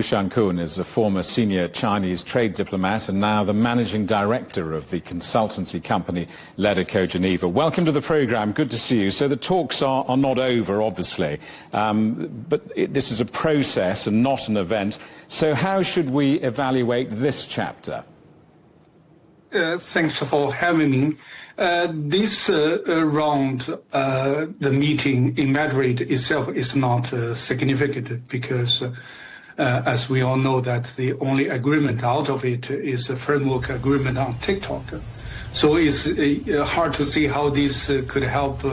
Xiankun is a former senior Chinese trade diplomat and now the managing director of the consultancy company LEDECO Geneva. Welcome to the programme. Good to see you. So the talks are not over, obviously, but this is a process and not an event. So how should we evaluate this chapter? Thanks for having me. This round, the meeting in Madrid itself is not significant because, as we all know, that the only agreement out of it is a framework agreement on TikTok. So it's hard to see how this could help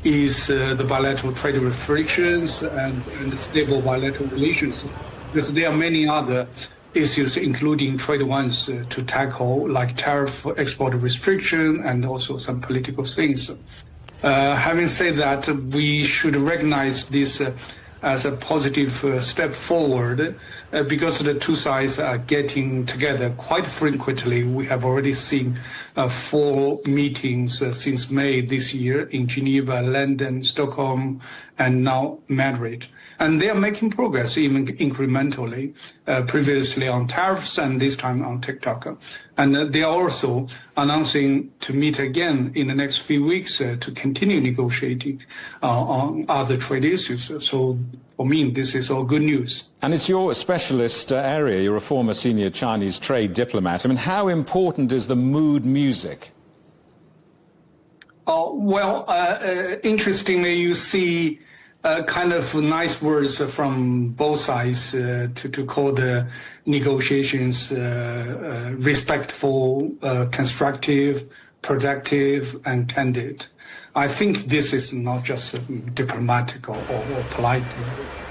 ease the bilateral trade restrictions and stable bilateral relations, because there are many other issues, including trade ones, to tackle, like tariff export restriction and also some political things. Having said that, we should recognize this as a positive step forward because the two sides are getting together quite frequently. We have already seen 4 meetings since May this year in Geneva, London, Stockholm, and now Madrid. And they are making progress, even incrementally, previously on tariffs and this time on TikTok. And they are also announcing to meet again in the next few weeks to continue negotiating on other trade issues. So for me, this is all good news. And it's your specialist area. You're a former senior Chinese trade diplomat. I mean, how important is the mood music? Interestingly, you see kind of nice words from both sides to call the negotiations respectful, constructive, productive, and candid. I think this is not just diplomatic or polite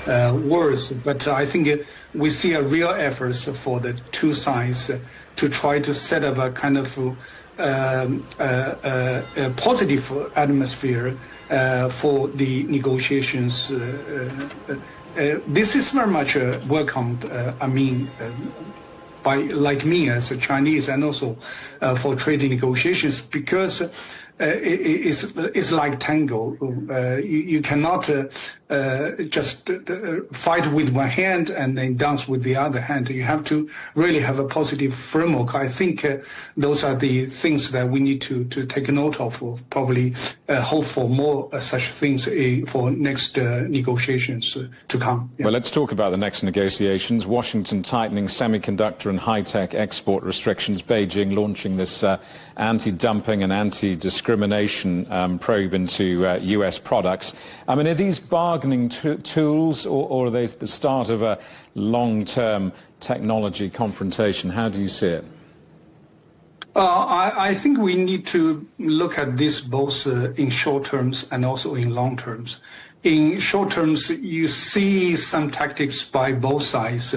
words, but I think we see a real effort for the two sides to try to set up a kind of a positive atmosphere for the negotiations. This is very much welcomed, by like me as a Chinese, and also for trade negotiations, because it's like tango. You cannot just fight with one hand and then dance with the other hand. You have to really have a positive framework. I think those are the things that we need to take note of, probably hope for more such things for next negotiations to come. Yeah. Well, let's talk about the next negotiations. Washington tightening semiconductor and high-tech export restrictions, Beijing launching this anti-dumping and anti-discrimination probe into US products. I mean, are these bargaining tools, or are they the start of a long-term technology confrontation? How do you see it? I think we need to look at this both in short terms and also in long terms. In short terms, you see some tactics by both sides.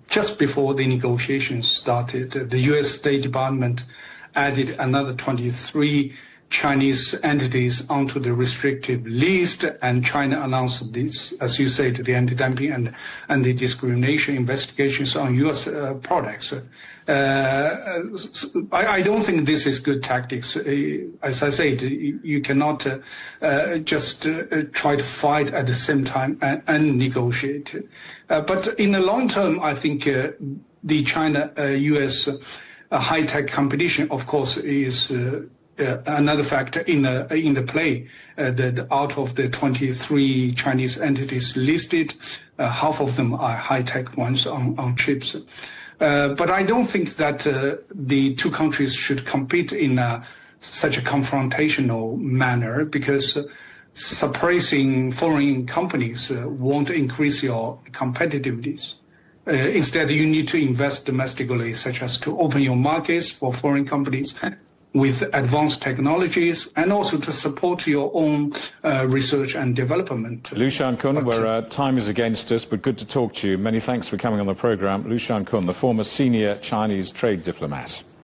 Just before the negotiations started, the U.S. State Department added another 23 Chinese entities onto the restrictive list, and China announced this, as you said, the anti-dumping and the discrimination investigations on U.S. products. I don't think this is good tactics. As I said, you cannot just try to fight at the same time and negotiate. But in the long term, I think the China-U.S. high-tech competition, of course, is another factor in the play. That out of the 23 Chinese entities listed, half of them are high-tech ones on chips. But I don't think that the two countries should compete in such a confrontational manner, because suppressing foreign companies won't increase your competitiveness. Instead, you need to invest domestically, such as to open your markets for foreign companies with advanced technologies, and also to support your own research and development. Xiankun, where time is against us, but good to talk to you. Many thanks for coming on the programme. Xiankun, the former senior Chinese trade diplomat.